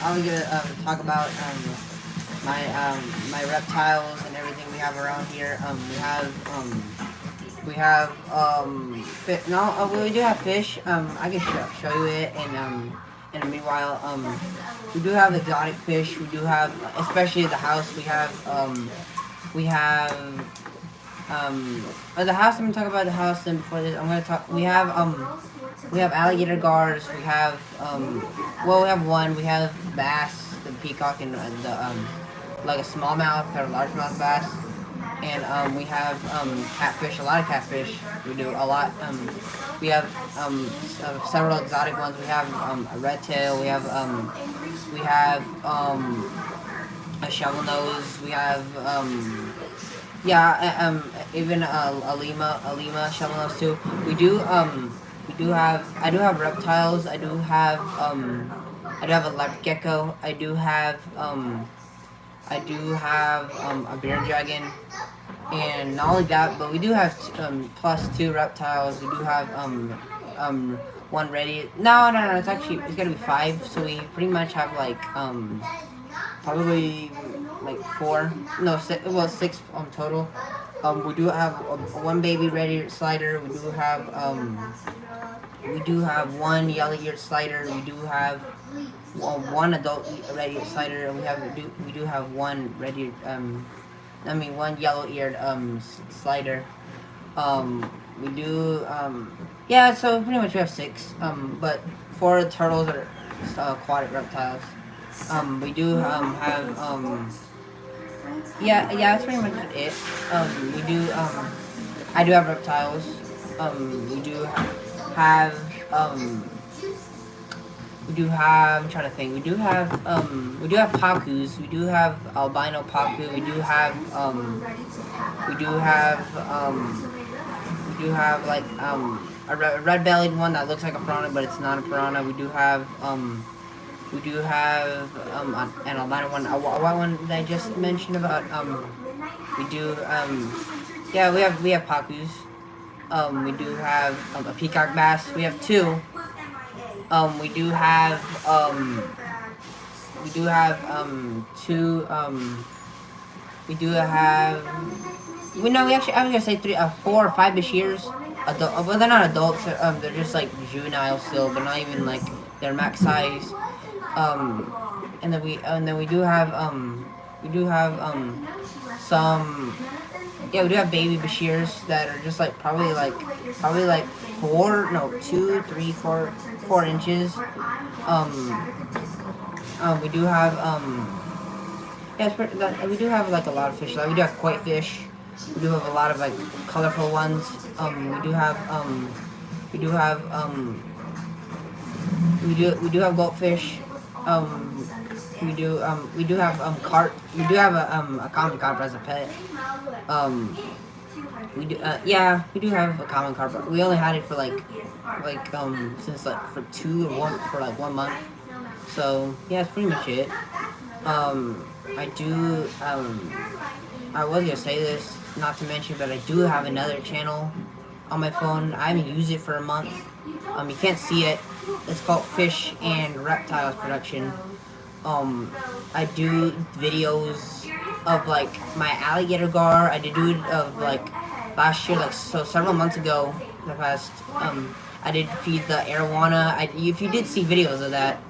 I'm gonna talk about my my reptiles and everything we have around here. We have no, we do have fish. I can show you it, and meanwhile, we do have exotic fish. We do have, especially at the house, we have the house. I'm gonna talk about the house, and before this, I'm gonna talk. We have alligator gars. We have well, we have one. We have bass, the peacock, and the like a smallmouth or largemouth bass. And we have catfish, a lot of catfish. We do a lot. We have several exotic ones. We have a red tail. We have a shovel nose. We have yeah, even a lima shovel nose too. We do have. I do have reptiles. I do have a leopard gecko. I do have a bear dragon. And not only that, but we do have plus two reptiles. We do have one ready. No. It's gonna be five. So we pretty much have like probably like four. No, six, well six total. We do have one baby ready slider. We do have one yellow-eared slider. We do have one adult ready slider, and we do have one ready one yellow-eared slider. We do yeah. So pretty much we have six. But four turtles are aquatic reptiles. We do have yeah. That's pretty much it. We do I do have reptiles. We do have we do have. I'm trying to think. We do have pacus. We do have albino pacu. We do have like a red-bellied one that looks like a piranha, but it's not a piranha. We do have an albino one, a white one that I just mentioned about. We do yeah, we have pacus. We do have a peacock bass. We have two. We do have two we do have we know we actually I was gonna say 4 or 5ish years. Adult, well they're not adults. They're just like juvenile still, but not even like their max size. And then we do have some we do have baby Bashirs that are just like probably like 4 inches. We do have we do have like a lot of fish. Like we do have koi fish. We do have a lot of like colorful ones. We do have we do have goldfish. We do have carp. We do have a common carp as a pet. We do have a common carp. We only had it for since like for like 1 month. So yeah, that's pretty much it. I do I was gonna say this, not to mention, but I do have another channel on my phone. I haven't used it for a month. You can't see it. It's called Fish and Reptiles Production. I do videos of like my alligator gar. I did do it of like last year, like so several months ago. The past, I did feed the arowana. If you did see videos of that,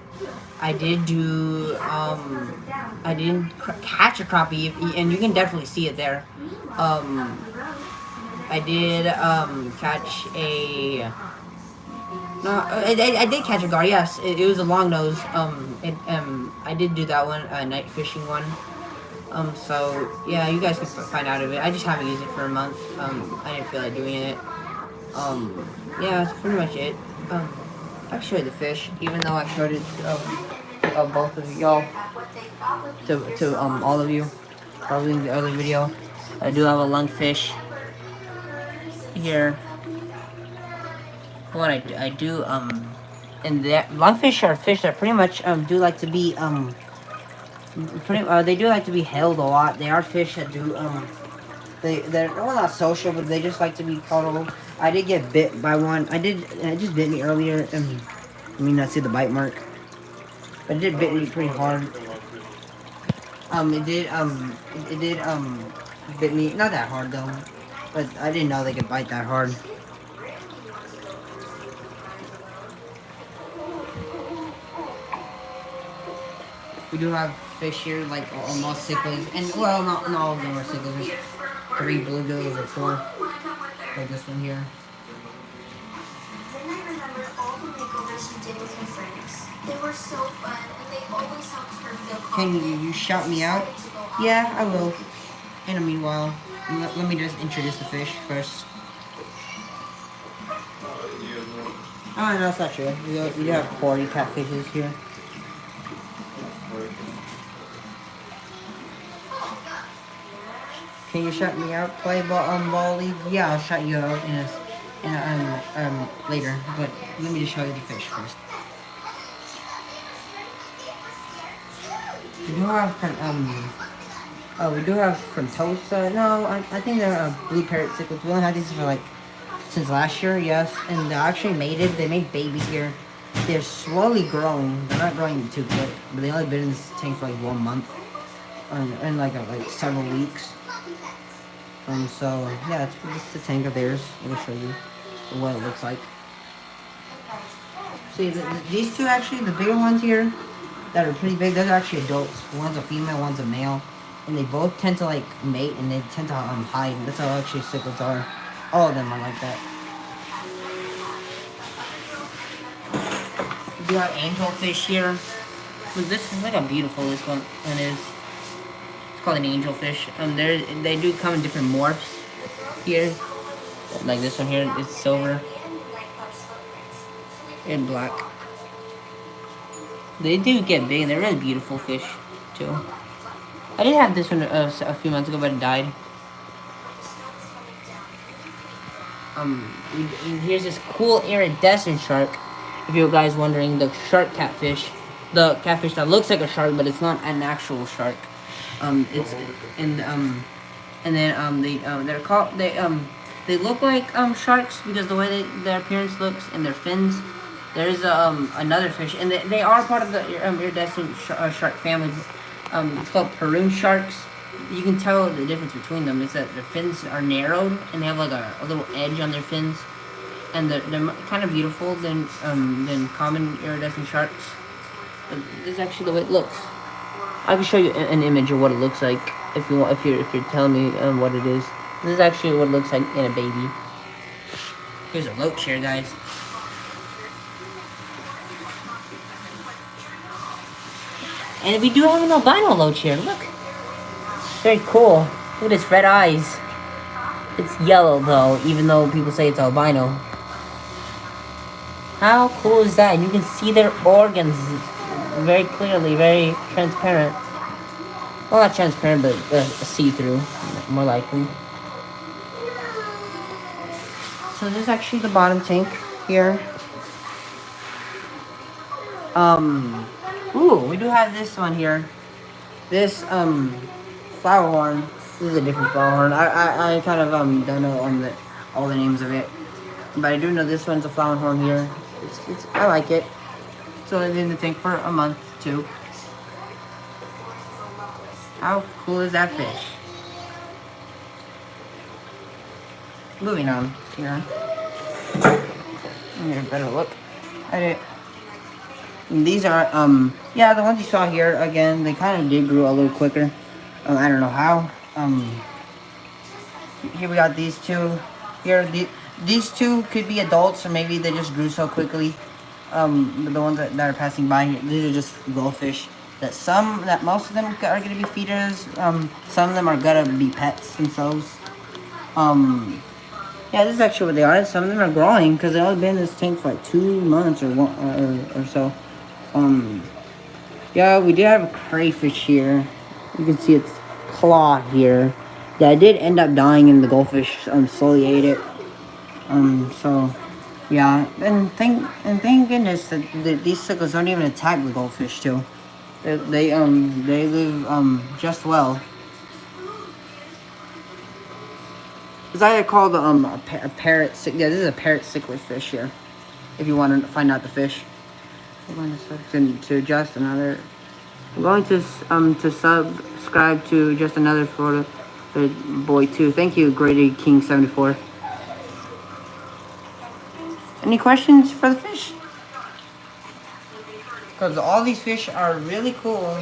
I did do. I didn't catch a crappie, and you can definitely see it there. I did catch a. No, I did catch a gar. Yes, it was a long nose. I did do that one, a night fishing one. So yeah, you guys can find out of it. I just haven't used it for a month. I didn't feel like doing it. Yeah, that's pretty much it. I showed the fish, even though I showed it to both of y'all, to all of you, probably in the early video. I do have a lungfish here. What I do and that lungfish are fish that pretty much do like to be they do like to be held a lot. They are fish that do they're well, not social, but they just like to be cuddled. I did get bit by one. It just bit me earlier. Let me not see the bite mark. but it did bit me pretty hard. It did bit me, not that hard though, but I didn't know they could bite that hard. We do have fish here, like almost cichlids, and well, not all of them are cichlids. There's 3 bluegills or 4, like this one here. Then I remember all the makeovers you did with your friends. They were so fun, and they always helped her feel confident. Can you shout me out? Yeah, I will. In the meanwhile, let me just introduce the fish first. Oh, no, that's not true. We do have 40 catfishes here. Can you shout me out, play ball league? Yeah, I'll shout you out later. But let me just show you the fish first. We do have from Tosa. No, I think they're blue parrot cichlids. We only had these for like since last year, yes. And they actually mated. They made babies here. They're slowly growing. They're not growing too quick, but they only been in this tank for like 1 month, and like several weeks. So yeah, it's just the tank of theirs. I'll show you what it looks like. See, these two actually, the bigger ones here, that are pretty big, those are actually adults. One's a female, one's a male, and they both tend to like mate, and they tend to hide. That's how actually cichlids are. All of them are like that. We do have angelfish here. Look how beautiful this one is. It's called an angelfish. They do come in different morphs here. Like this one here, it's silver and black. They do get big, and they're really beautiful fish too. I did have this one a few months ago, but it died. Here's this cool iridescent shark. If you guys wondering, the shark catfish, the catfish that looks like a shark, but it's not an actual shark. They look like sharks because the way their appearance looks and their fins. There's another fish, and they are part of the iridescent shark family. It's called Peru sharks. You can tell the difference between them is that their fins are narrowed and they have like a little edge on their fins, and they're kind of beautiful than common iridescent sharks. But this is actually the way it looks. I can show you an image of what it looks like if you're telling me what it is. This is actually what it looks like in a baby. Here's a loach here, guys. And we do have an albino loach here. Look. Very cool. Look at its red eyes. It's yellow though, even though people say it's albino. How cool is that? And you can see their organs very clearly, very transparent. Well, not transparent, but see-through, more likely. So this is actually the bottom tank here. Ooh, we do have this one here. This flower horn. This is a different flower horn. I kind of don't know all the names of it, but I do know this one's a flower horn here. I like it. It's only been in the tank for a month too. How cool is that fish? Moving on here. Get a better look at it. And these are yeah, the ones you saw here again. They kind of did grow a little quicker. I don't know how. Here we got these two. Here, these two could be adults, or maybe they just grew so quickly. The ones that are passing by here, these are just goldfish. That most of them are gonna be feeders. Some of them are gonna be pets themselves. Yeah, this is actually what they are. Some of them are growing because they've only been in this tank for like 2 months or so. Yeah, we did have a crayfish here. You can see its claw here. Yeah, it did end up dying, and the goldfish slowly ate it. So yeah, and thank goodness that these cichlids don't even attack the goldfish too. They live just well. It's either called a parrot. Yeah, this is a parrot cichlid fish here. If you want to find out the fish. I'm going to just another. I'm going to subscribe to just another for the boy too. Thank you, Grady King 74. Any questions for the fish? Because all these fish are really cool,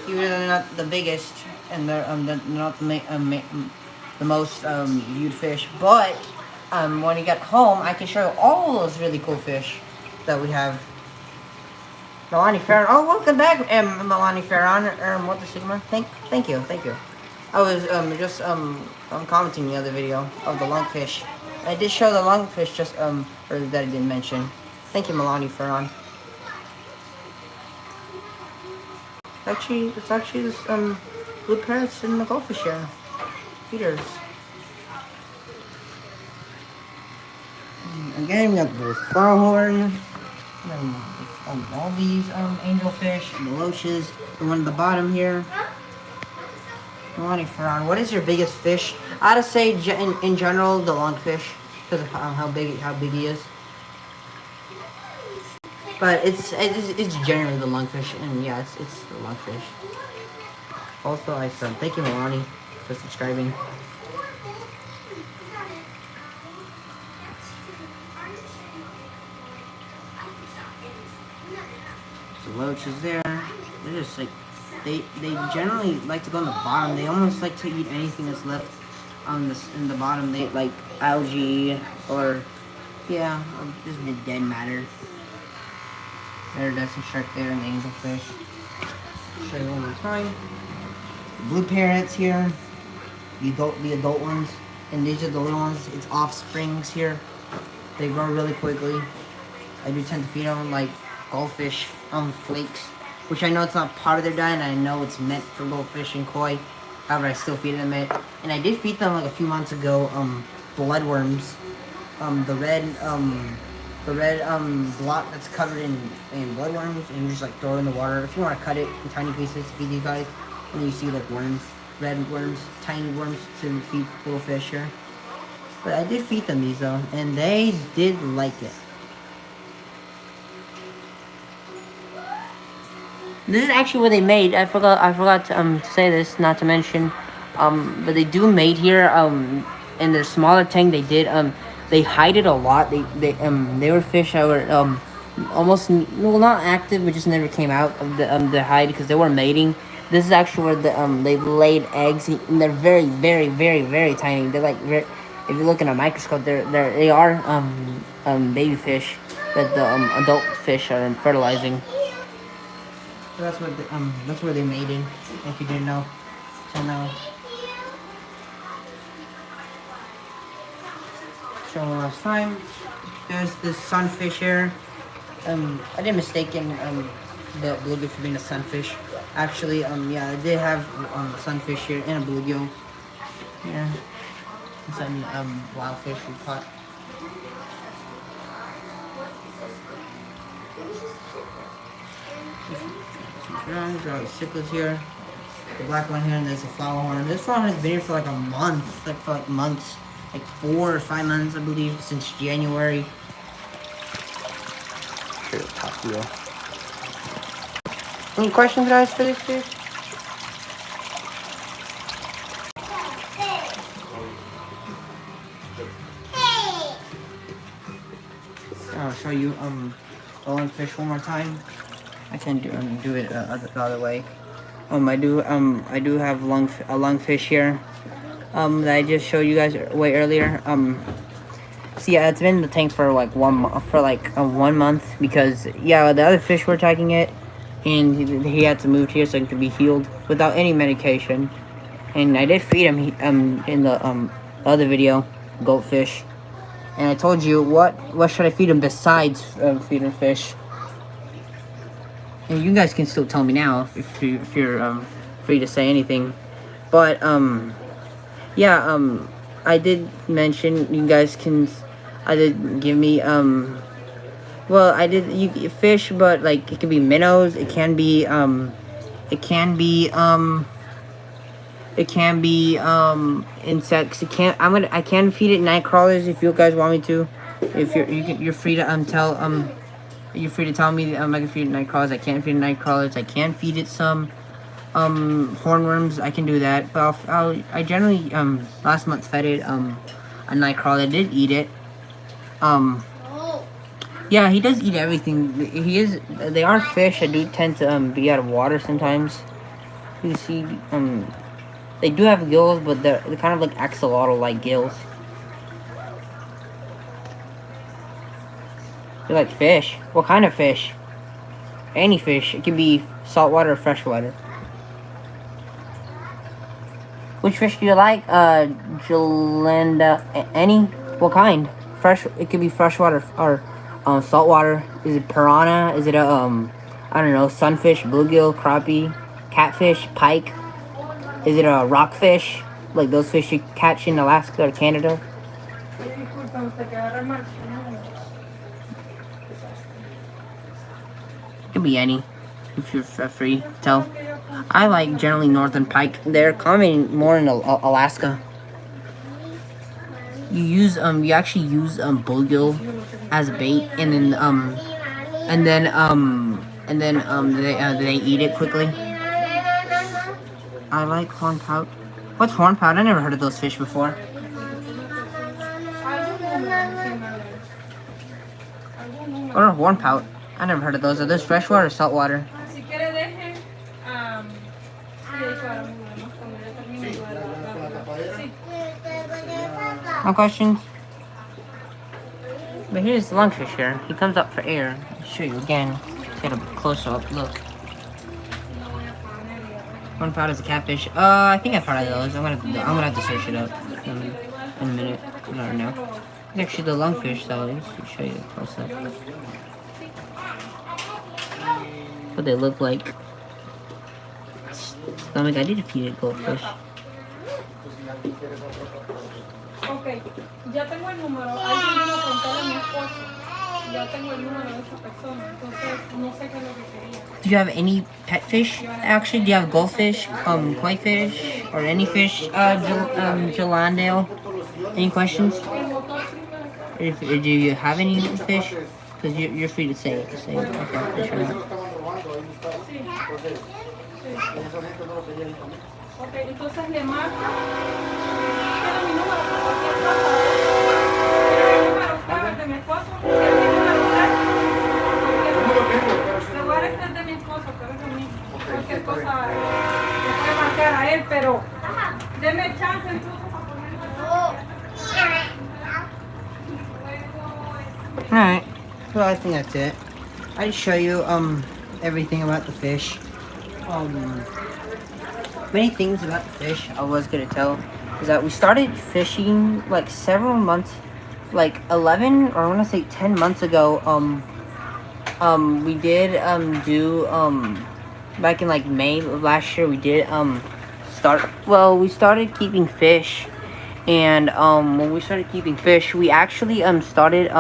even though they're not the biggest and they're not the most viewed fish. But when you get home, I can show you all those really cool fish that we have. Melanie Farron. Oh, welcome back, Melanie Farron. What the Sigma? Thank you. I was just commenting the other video of the lungfish. I did show the lungfish just or that I didn't mention. Thank you, Melanie Farron. It's actually this blue parrots and the goldfish here. Feeders. Again, we got the flowerhorn. All these angelfish and the loaches. The one at the bottom here. Melanie Farron. What is your biggest fish? I'd say in general the lungfish because of how big he is. But it's generally the lungfish, and yeah, it's the lungfish. Also, I said thank you, Melanie, for subscribing. The loaches there. They're just like they generally like to go on the bottom. They almost like to eat anything that's left on in the bottom. They like algae or yeah, or just the dead matter. There, that's a shark there and the angelfish. Show you one more time. The blue parrots here, the adult ones, and these are the little ones. It's offsprings here. They grow really quickly. I do tend to feed them like goldfish flakes, which I know it's not part of their diet, and I know it's meant for goldfish and koi. However, I still feed them it. And I did feed them like a few months ago bloodworms, the red block that's covered in bloodworms, and you just like throw it in the water. If you want to cut it in tiny pieces, feed these guys, and you see like worms, red worms, tiny worms to feed little fish here. But I did feed them these though, and they did like it. This is actually what they made. I forgot to say this, not to mention, but they do mate here. In their smaller tank, they hide it a lot. They were fish that were almost not active, but just never came out of the hide because they were mating. This is actually where they laid eggs, and they're very, very, very, very tiny. They're like if you look in a microscope, they are baby fish that the adult fish are fertilizing. So that's where they made in. If you didn't know, till now. Show one last time. There's this sunfish here. I did mistaken the bluegill for being a sunfish. Actually, yeah, I did have a sunfish here and a bluegill. Yeah, some wild fish we caught. There are the cichlids here. The black one here, and there's a flowerhorn. This flowerhorn has been here for like a month, like months, like 4 or 5 months, I believe, since January. Sure, top wheel. Any questions, guys, for this fish? I'll show you the lungfish one more time. I can do it the other way. I do have a lungfish here. That I just showed you guys way earlier. So yeah, it's been in the tank for like 1 month because yeah, the other fish were attacking it, and he had to move here so it could be healed without any medication. And I did feed him in the other video, goldfish. And I told you what should I feed him besides feeding fish. And you guys can still tell me now if you're free to say anything. But yeah, I did mention you guys can. I did give me well, I did you fish, but like it can be minnows. It can be insects. I can feed it night crawlers if you guys want me to. If you're free to tell you're free to tell me I can feed it night crawlers. I can't feed it night crawlers. I can feed it some hornworms. I can do that. But I generally last month fed it a night crawler. I did eat it. Yeah, he does eat everything. They are fish. I do tend to be out of water sometimes. You see they do have gills, but they're kind of like axolotl like gills. You like fish? What kind of fish? Any fish. It can be saltwater or freshwater. Which fish do you like? Jolanda. Any? What kind? Fresh. It could be freshwater or saltwater. Is it piranha? Is it a I don't know, sunfish, bluegill, crappie, catfish, pike? Is it a rockfish? Like those fish you catch in Alaska or Canada? Could be any, if you're free to tell. I like generally northern pike. They're common more in Alaska. You actually use bluegill as bait, and then they eat it quickly. I like hornpout. What's hornpout? I never heard of those fish before. What are hornpout? I never heard of those. Are those freshwater or saltwater? No questions? But here's the lungfish here. He comes up for air. I'll show you again. Get a closer up look. Hornpout is a catfish. I think I've heard of those. I'm gonna have to search it up in a minute. I don't know. It's actually the lungfish though. Let me show you a close up. What they look like. Stomach. I did feed it goldfish. Ok, ya tengo el número. Alguien vino a contarle a mi esposo. Ya tengo el número de esa persona. Entonces, no sé qué es lo que quería. Do you have any pet fish? Actually, do you have goldfish, koi fish, or any fish? Jolandale. Any questions? Do you have any fish? Because you're free to say it. Okay, sure. Ok, entonces le marco. Quiero mi número para cualquier cosa. Quiero mi número, ¿sabes? De mi esposo. Quiero mi número, ¿sabes? Le voy a dar este de mi esposo, pero es lo mismo. Cualquier cosa le puede marcar a él, pero deme chance incluso para ponerlo. Alright, well I think that's it. I'd show you everything about the fish. Many things about the fish I was gonna tell is that we started fishing like several months, like 11 or I want to say 10 months ago. We did do back in like May of last year. We did we started keeping fish, and when we started keeping fish, we actually started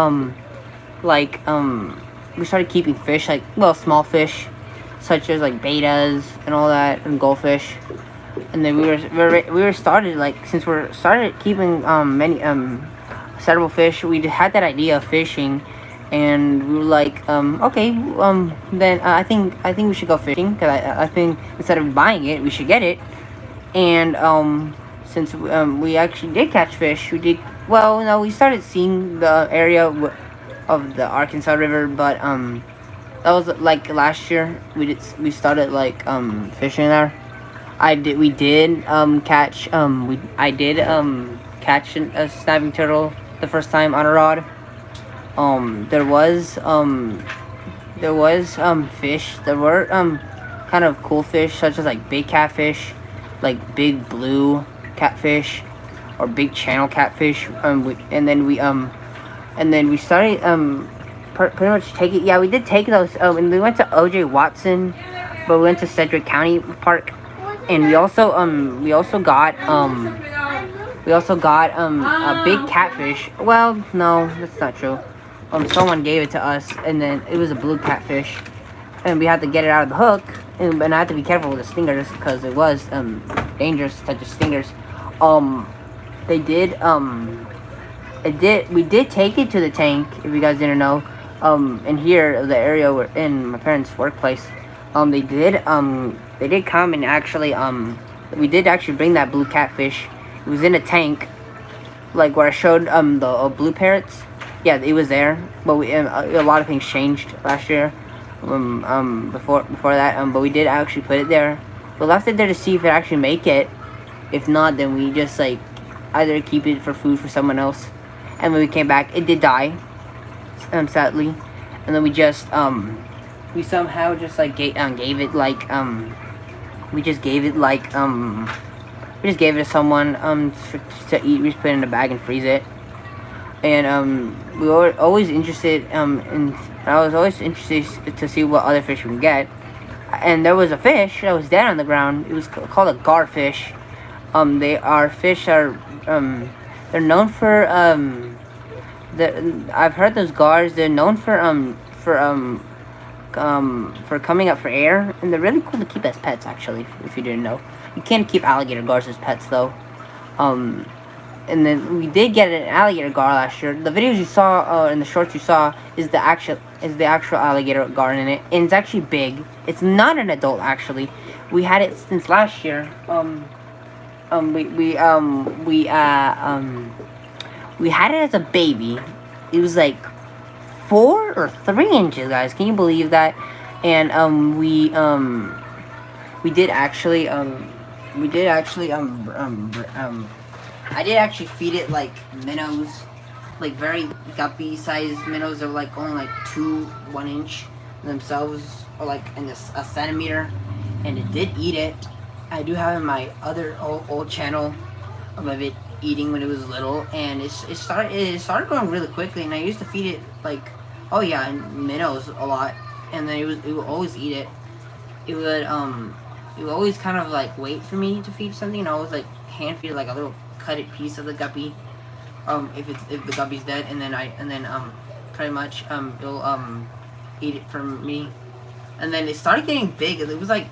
we started keeping fish, like small fish such as like betas and all that, and goldfish. And then we were started, like, since we're started keeping many several fish, we had that idea of fishing, and we were like, okay, then I think we should go fishing, because I think instead of buying it, we should get it. And since we actually did catch fish, we started seeing the area of the Arkansas River, but that was like last year. We started like fishing there. I did catch a snapping turtle the first time on a rod. There was fish. There were kind of cool fish such as like big catfish, like big blue catfish, or big channel catfish. And then we started pretty much taking. Yeah, we did take those. And we went to O.J. Watson, but we went to Sedgwick County Park. And we also got a big catfish. Well, no, that's not true. Someone gave it to us, and then it was a blue catfish, and we had to get it out of the hook, and I had to be careful with the stingers because it was dangerous to touch the stingers. We did take it to the tank. If you guys didn't know, in here, the area we're in, my parents' workplace, they did come and actually, we did actually bring that blue catfish. It was in a tank, like where I showed, the blue parrots. Yeah, it was there, but a lot of things changed last year, before that, but we did actually put it there. We left it there to see if it actually make it. If not, then we just, like, either keep it for food for someone else. And when we came back, it did die, sadly. And then we somehow just, like, gave it, like, we just gave it, like, we just gave it to someone, to eat. We just put it in a bag and freeze it. And, we were always interested, I was always interested to see what other fish we can get. And there was a fish that was dead on the ground. It was called a garfish. They're known for, I've heard those gars, they're known for coming up for air, and they're really cool to keep as pets, actually, if you didn't know. You can't keep alligator gars as pets, though. And then we did get an alligator gar last year. The videos you saw, in the shorts you saw, is the actual alligator gar in it, and it's actually big. It's not an adult, actually. We had it since last year. We had it as a baby. It was like 4 or 3 inches, guys. Can you believe that? And we did actually I did actually feed it, like, minnows, like very guppy sized minnows. They're like only like 1 inch themselves, or like in a centimeter, and it did eat it. I do have in my other old channel of it eating when it was little, and it started growing really quickly. And I used to feed it, like, minnows a lot, and then it would always eat it. It would always kind of like wait for me to feed something, and I always like hand feed like a little cutted piece of the guppy, if the guppy's dead, and then pretty much it'll eat it from me. And then it started getting big. It was it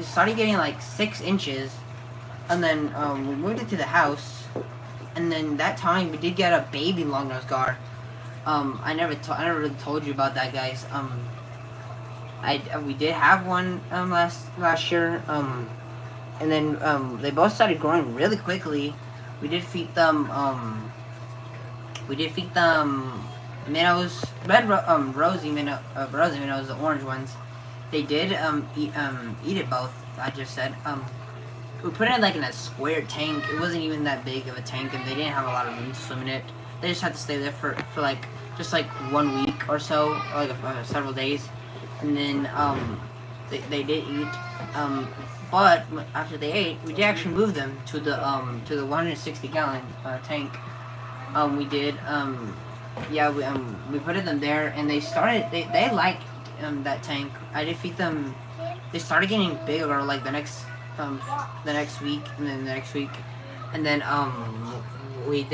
started getting like 6 inches, and then we moved it to the house, and then that time we did get a baby longnose gar. I never really told you about that, guys. We did have one last year, and then they both started growing really quickly. We did feed them minnows, rosy minnows, the orange ones. They did eat it both. I just said we put it like in a square tank. It wasn't even that big of a tank, and they didn't have a lot of room to swim in it. They just had to stay there for like just like 1 week or so, or like several days, and then they did eat. But after they ate, we did actually move them to the 160-gallon tank. We did we put them there, and they liked that tank. I did feed them. They started getting bigger like the next week, and then the next week, and then we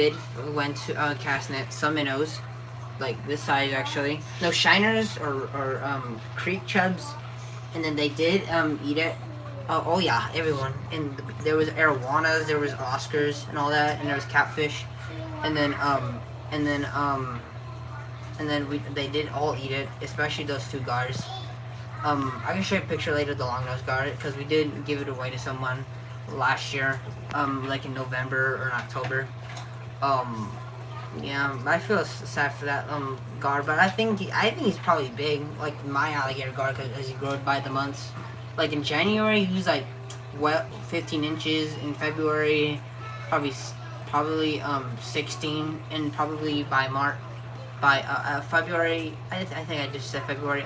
went to cast net some minnows, like this size actually. No shiners or creek chubs, and then they did eat it. Oh yeah, everyone. And there was arowanas, there was Oscars and all that, and there was catfish, and then they did all eat it, especially those 2 gars. I can show you a picture later of the longnose gar, because we did give it away to someone last year, like in November or in October. Yeah, I feel sad for that gar, but I think he's probably big, like my alligator gar, because as he grows by the months. Like in January, he was like 15 inches. In February, probably 16, and probably by February, I think I just said February.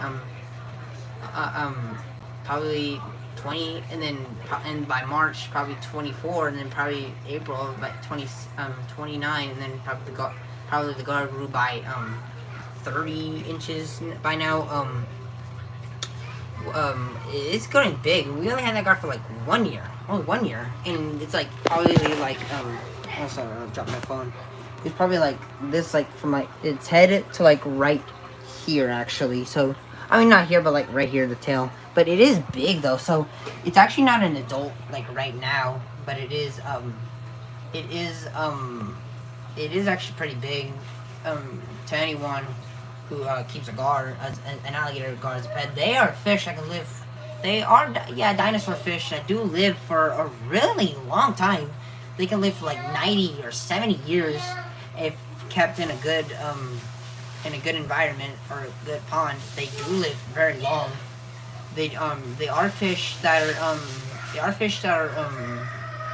Probably 20, and by March probably 24, and then probably April by 29, and then probably the gar grew by 30 inches by now. It's getting big. We only had that gar for like 1 year, only 1 year, and it's like probably like also I dropped my phone. It's probably like this, like from like its head to like right here actually. So I mean not here, but like right here, the tail. But it is big though, so it's actually not an adult like right now, but it is actually pretty big to anyone who keeps a guard, an alligator guard as a pet. They are fish that can live. They are, yeah, dinosaur fish that do live for a really long time. They can live for like 90 or 70 years if kept in a good environment or a good pond. They do live very long. They are fish that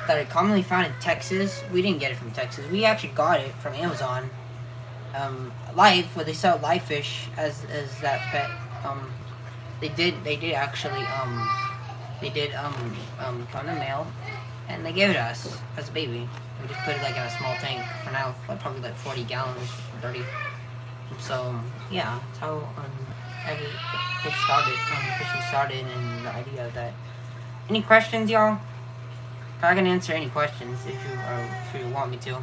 are commonly found in Texas. We didn't get it from Texas. We actually got it from Amazon. Live, where they sell live fish as that pet. They did actually come in the mail, and they gave it to us as a baby. We just put it like in a small tank for now, like probably like 40 gallons, 30. So yeah, that's how every fish started, fishing started, and the idea of that. Any questions, y'all? I can answer any questions if you want me to.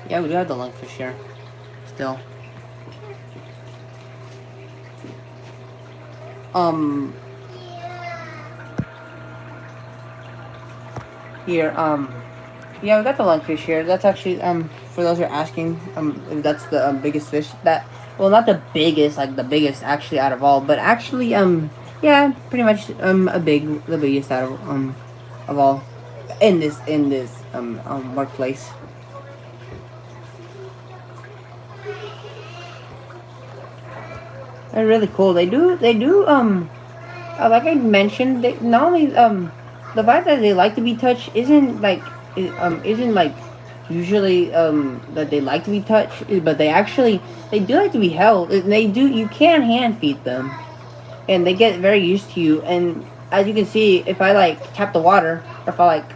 Yeah, we do have the lungfish here. Still. Here, yeah, we got the lungfish here. That's actually, for those who are asking, if that's the biggest fish that, well, not the biggest, like the biggest actually out of all, but actually, yeah, pretty much, the biggest out of all, in this, workplace. They're really cool. They do, like I mentioned, they not only, the fact that they like to be touched isn't like usually that they like to be touched, but they do like to be held. You can hand feed them, and they get very used to you. And as you can see, if I like tap the water, or if I like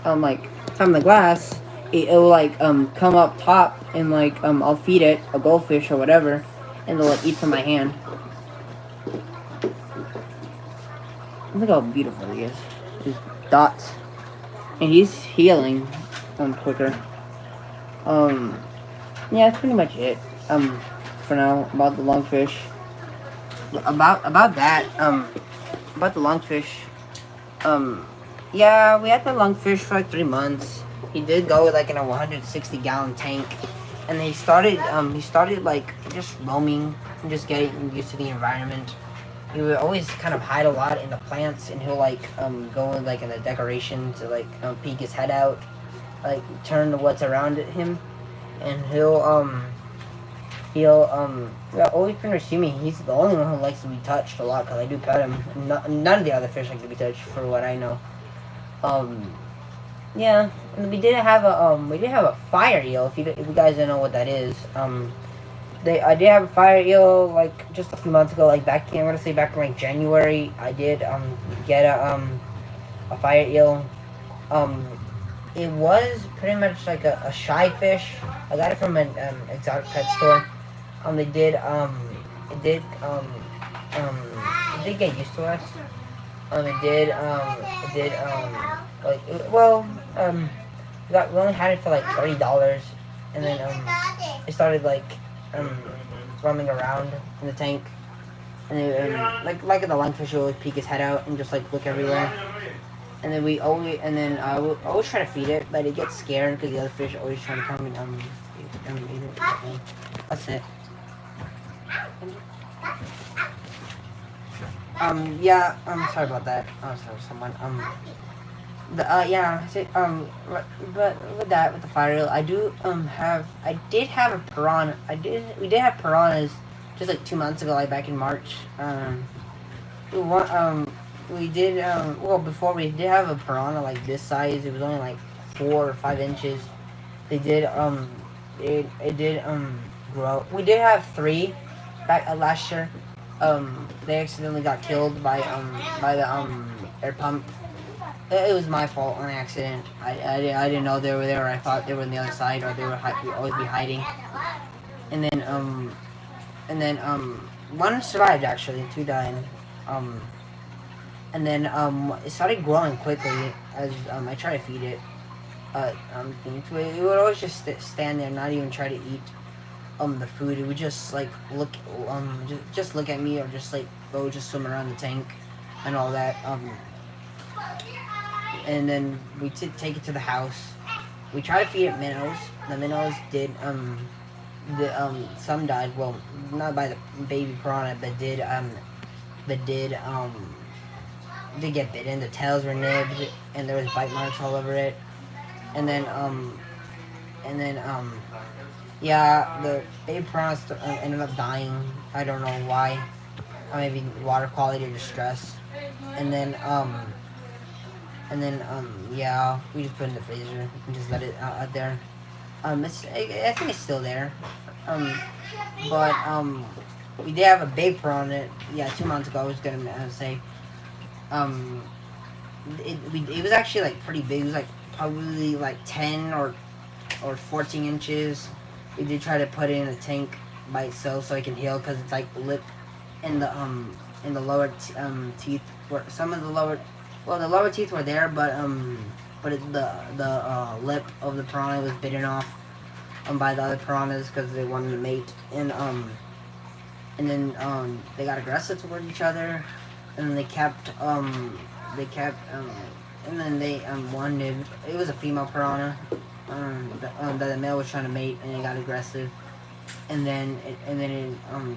tap the glass, it will like come up top, and like I'll feed it a goldfish or whatever, and they'll like eat from my hand. Look how beautiful he is. His dots. And he's healing quicker. Yeah, that's pretty much it. For now, about the lungfish. About that, about the lungfish. Yeah, we had the lungfish for like 3 months. He did go like in a 160-gallon tank. And he started like just roaming and just getting used to the environment. He would always kind of hide a lot in the plants, and he'll like go in like in the decoration to like peek his head out, like turn to what's around him, and he'll always pretty much see me. He's the only one who likes to be touched a lot, because I do pet him. None of the other fish like to be touched, for what I know. Yeah, and we did have a fire eel. If you guys don't know what that is, I did have a fire eel like just a few months ago, like back in like January. I did get a fire eel. It was pretty much like a shy fish. I got it from an exotic pet store. It did get used to us. We only had it for like $30, and then it started like roaming around in the tank, and then like the lungfish will always peek his head out and just like look everywhere. And then I would always try to feed it, but it gets scared because the other fish always trying to come and eat it. That's it. Yeah, sorry about that. Oh, sorry, someone. Yeah. So, but with the fire eel, I did have a piranha. We did have piranhas just like 2 months ago, like back in March. Before we did have a piranha like this size. It was only like 4 or 5 inches. They did, it did, grow. We did have 3 back last year. They accidentally got killed by the air pump. It was my fault on accident. I didn't know they were there. I thought they were on the other side, or they would always be hiding. And then one survived actually, 2 died. And then it started growing quickly as I tried to feed it. It would always just stand there, not even try to eat the food. It would just like look just look at me, or just like go just swim around the tank and all that. And then we take it to the house. We tried to feed it minnows. The minnows some died. Well, not by the baby piranha, but did get bitten. The tails were nibbed, and there was bite marks all over it. And then and then yeah, the baby piranha ended up dying. I don't know why. Maybe water quality or distress. And then yeah, we just put it in the freezer and just let it out there. I think it's still there. Um, but we did have a baby piranha. Yeah, 2 months ago. I was gonna say. Um, it was actually like pretty big. It was like probably like 10 or 14 inches. We did try to put it in a tank by itself so it can heal because it's like lip in the lower teeth were some of the lower, well, the lower teeth were there, but the lip of the piranha was bitten off by the other piranhas because they wanted to mate, and then they got aggressive toward each other, and then they kept and then they wanted, it was a female piranha that the male was trying to mate, and it got aggressive, and then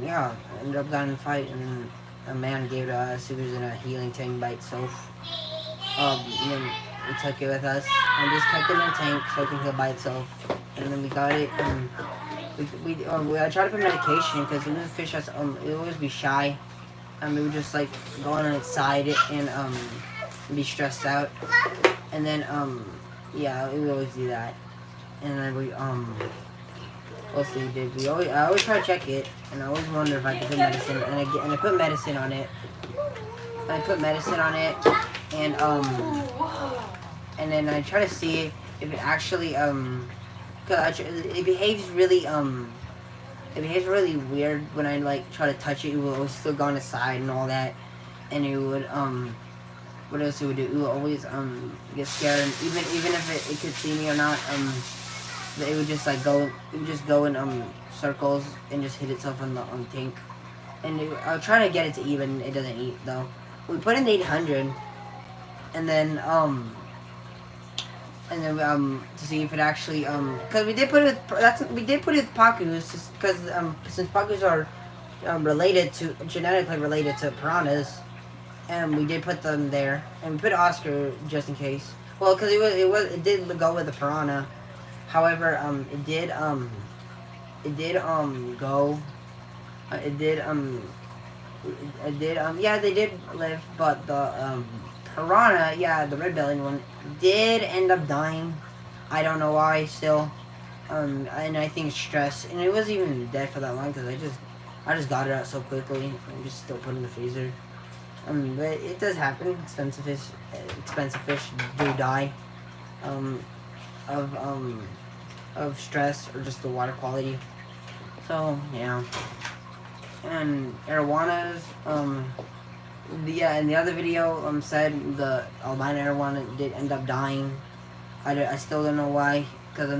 yeah, ended up got in a fight, and then a man gave it to us. He was in a healing tank by itself. And then we took it with us and just kept it in a tank so it can heal by itself. And then we got it, and I tried to put medication because the fish has it always be shy. We would just like go on its side and be stressed out, and then yeah, we would always do that. And then let's see, did we always? I always try to check it, and I always wonder if I could put medicine, and I put medicine on it. I put medicine on it, and then I try to see if it actually cause it behaves really weird when I like try to touch it. It will always still go on the side and all that, and it would what else it would do? It would always get scared, and even if it could see me or not, it would just like go, it would just go in circles and just hit itself on the tank. And I was trying to get it to eat, but it doesn't eat though. We put in 800, and then to see if it actually because we did put it with, we did put it with pacus because since pacus are genetically related to piranhas, and we did put them there, and we put Oscar just in case. Well, because it did go with the piranha. However, it did go. Yeah, they did live, but the piranha, yeah, the red-bellied one, did end up dying. I don't know why. Still, and I think stress, and it wasn't even dead for that long because I just got it out so quickly and just still put it in the freezer. But it does happen. Expensive fish do die. Of stress or just the water quality. So yeah. And arowanas, in the other video, said the albino arowana did end up dying. I still don't know why, because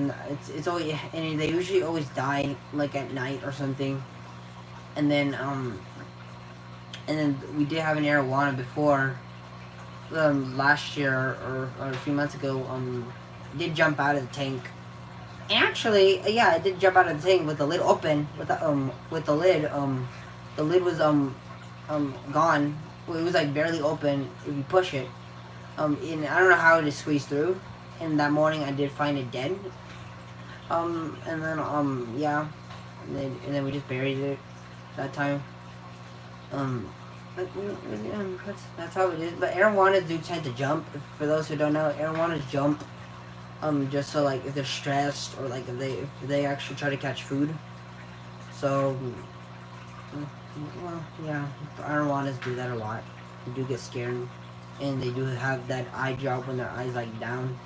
it's always, and they usually always die like at night or something. And then we did have an arowana before, last year or a few months ago. Did jump out of the tank. Actually, yeah, it did jump out of the tank with the lid open. With the lid, the lid was gone. Well, it was like barely open if you push it. And I don't know how it just squeezed through. And that morning I did find it dead. And then yeah, and then we just buried it that time. That's how it is. But arowanas do tend to jump. For those who don't know, arowanas jump. Just so like if they're stressed or like if they actually try to catch food. So, well, yeah, arowanas do that a lot. They do get scared, and they do have that eye drop when their eyes like down.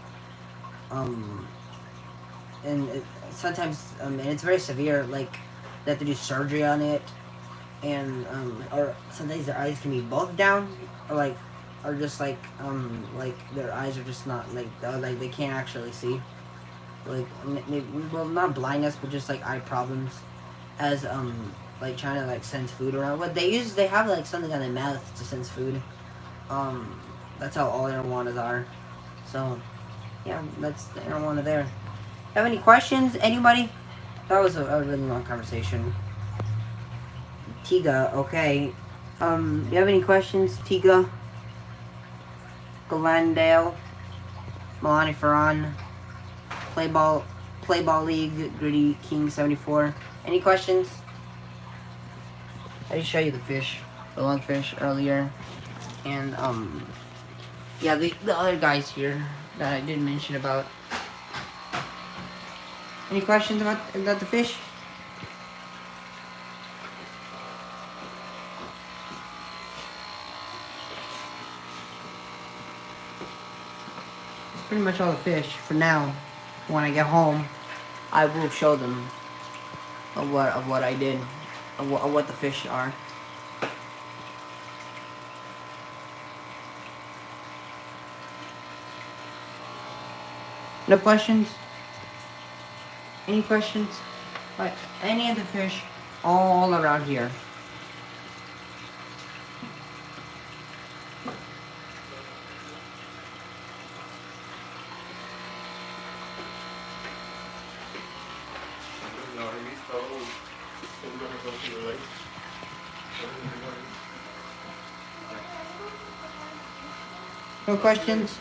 And sometimes and it's very severe. Like they have to do surgery on it, and or sometimes their eyes can be both down, or just like their eyes are just not like they can't actually see, like well, not blindness but just like eye problems, as like trying to like sense food around. What they have like something on their mouth to sense food. That's how all arowanas are. So yeah, that's the arowana there. Have any questions, anybody? That was a really long conversation. Tiga, okay. You have any questions, Tiga? Galandale, Milani Ferran, Playball League, Gritty King 74. Any questions? I just showed you the fish, the lungfish earlier, and yeah, the other guys here that I didn't mention about. Any questions about the fish? That's pretty much all the fish for now. When I get home, I will show them of what I did, of what the fish are. No questions? Any questions? Like any of the fish all around here. No questions?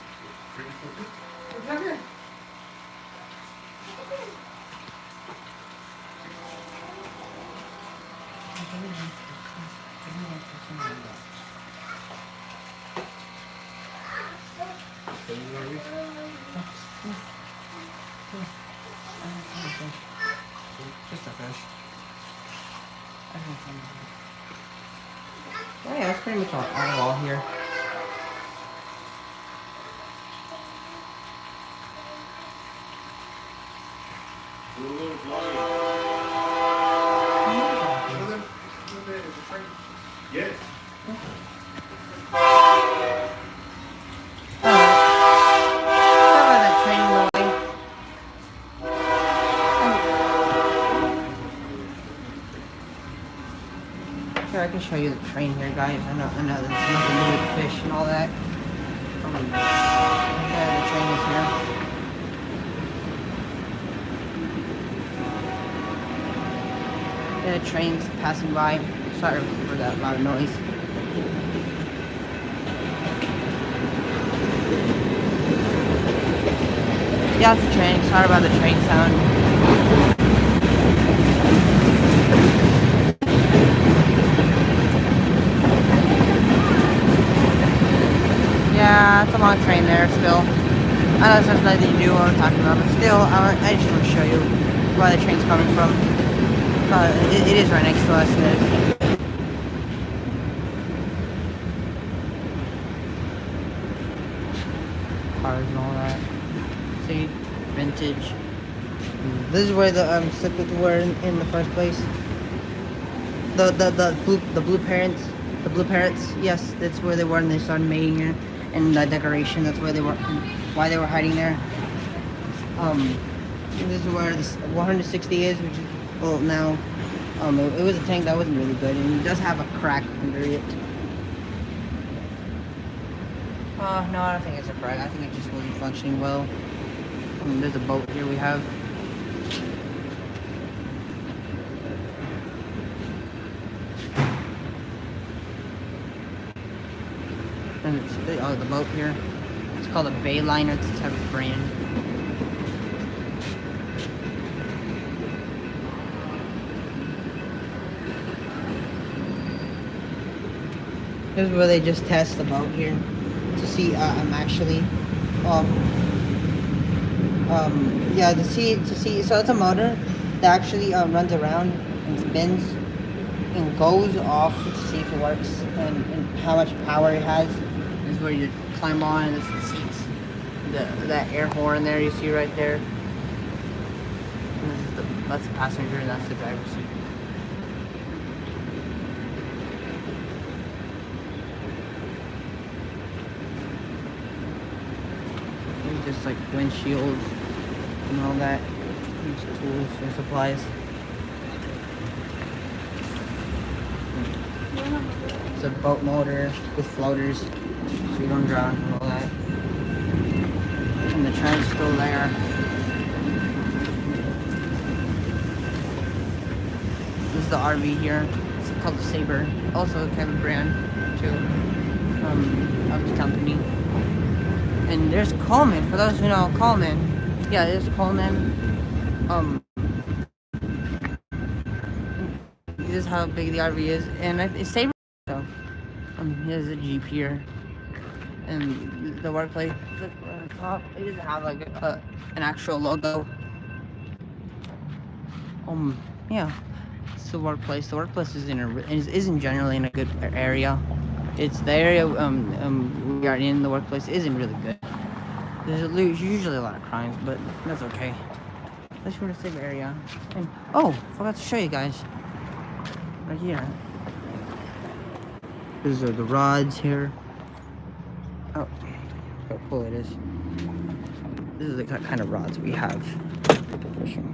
Just a fish. Oh yeah, that's pretty much all here. Yes. Here, I can show you the train here, guys. I know there's nothing new with fish and all that. Yeah, the train is here. Yeah, the train's passing by. Sorry for that loud noise. Yeah, it's the train. Sorry about the train sound. Yeah, it's a long train there still. I know this has nothing to do with what we're talking about, but still, I just want to show you where the train's coming from. It is right next to us. Cars and all that. See? Vintage. This is where the cichlids were in the first place. The blue parrots. The blue parrots, yes, that's where they were, and they started mating it. And the decoration, that's where they were, why they were hiding there. This is where this 160 is, which is, well, now, it was a tank that wasn't really good, and it does have a crack under it. No, I don't think it's a crack. I think it just wasn't functioning well. There's a boat here we have. And it's the boat here. It's called a Bayliner. It's a type of brand. This is where they just test the boat here to see I'm actually yeah, to see so it's a motor that actually runs around and spins and goes off to see if it works and how much power it has. This is where you climb on, and this is the seats. That air horn there you see right there. And this is that's the passenger and that's the driver's seat. Just like windshields and all that. These tools and supplies. It's a boat motor with floaters so you don't drown and all that. And the train's still there. is the RV here. It's called the Saber. Also kind of a brand too of the company. And there's Coleman. For those who know Coleman, yeah, there's Coleman. This is how big the RV is, and it's Saber. So, here's a Jeep here, and the workplace. Look on top. It doesn't have like an actual logo. Yeah, it's the workplace. The workplace isn't generally in a good area. It's the area we are in. The workplace isn't really good. There's usually a lot of crimes, but that's okay. Let's go to the Saber area. And forgot to show you guys. Right here. These are the rods here. Oh, how cool it is. This is the kind of rods we have for fishing.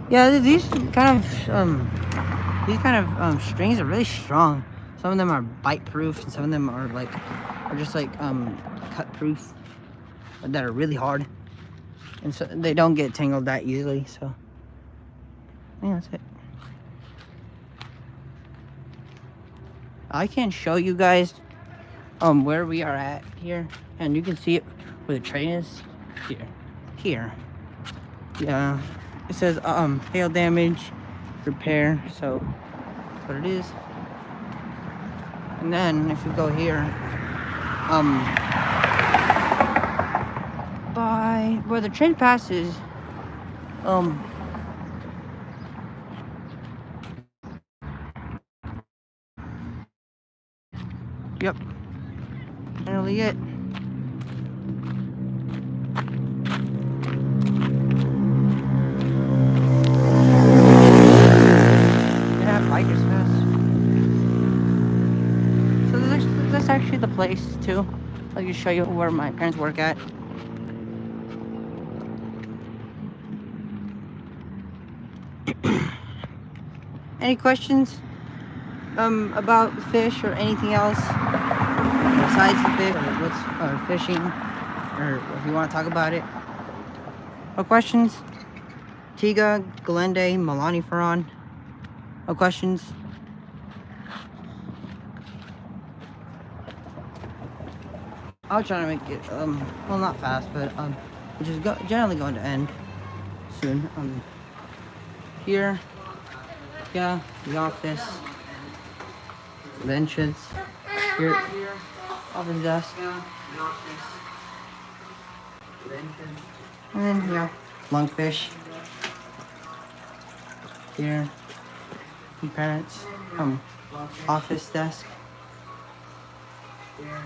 Yeah, these kind of strings are really strong. Some of them are bite proof, and some of them are just cut proof that are really hard, and so they don't get tangled that easily. So yeah, that's it. I can show you guys where we are at here, and you can see it where the train is here. Yeah, it says hail damage repair, so that's what it is. And then if you go here by where the train passes, yep, generally it. Yeah, bikers fast. So that's actually the place too. I'll just show you where my parents work at. Any questions about fish or anything else besides the fish or fishing, or if you want to talk about it? No questions? Tiga, Galende, Milani Ferran. No questions? I'll try to make it well, not fast, but which is generally going to end soon. Here, yeah, the office, the entrance. Here, office desk, and then yeah, lungfish. Here, my parents, office desk. Here,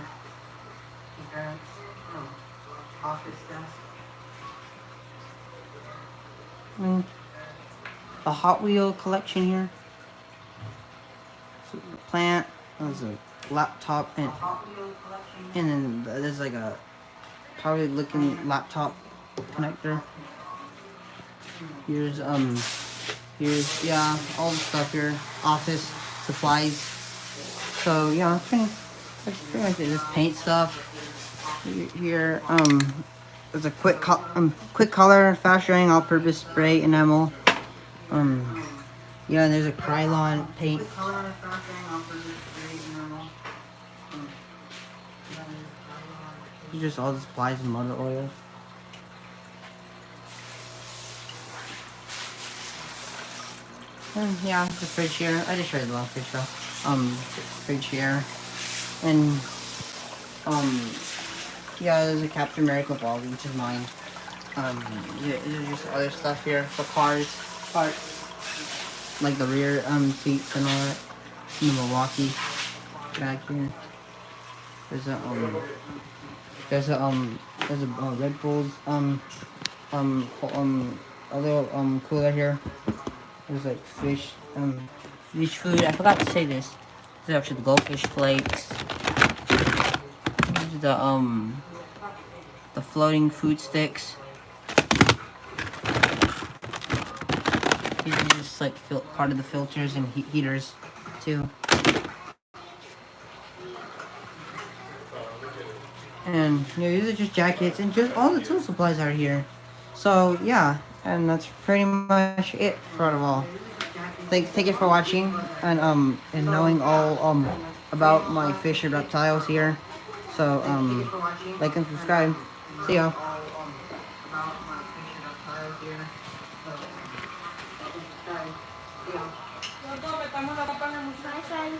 my parents, office desk. And a Hot Wheel collection here. So the plant, there's a laptop, and then there's like a probably looking laptop connector. Here's yeah, all the stuff here, office supplies. So yeah, that's pretty much it. Just paint stuff. Here, there's a quick color, fast drying, all-purpose spray enamel. Yeah, there's a Krylon paint. Just all the supplies and motor oil. And yeah, the fridge here. I just showed you the longfish though. Fridge here. And yeah, there's a Captain America ball, which is mine. Yeah, there's just other stuff here for parts. Like the rear seats and all that. And the Milwaukee back here. There's a Red Bull's other cooler here. There's like fish food. I forgot to say this. This is actually the goldfish flakes. These are the floating food sticks. These are just like part of the filters and heaters too. And these are just jackets, and just all the tool supplies are here. So yeah, And that's pretty much it for all. Thank you for watching and knowing all about my fish and reptiles here. So like and subscribe. See ya. Los dos metamos la papa en la Bye, muchacha. friend.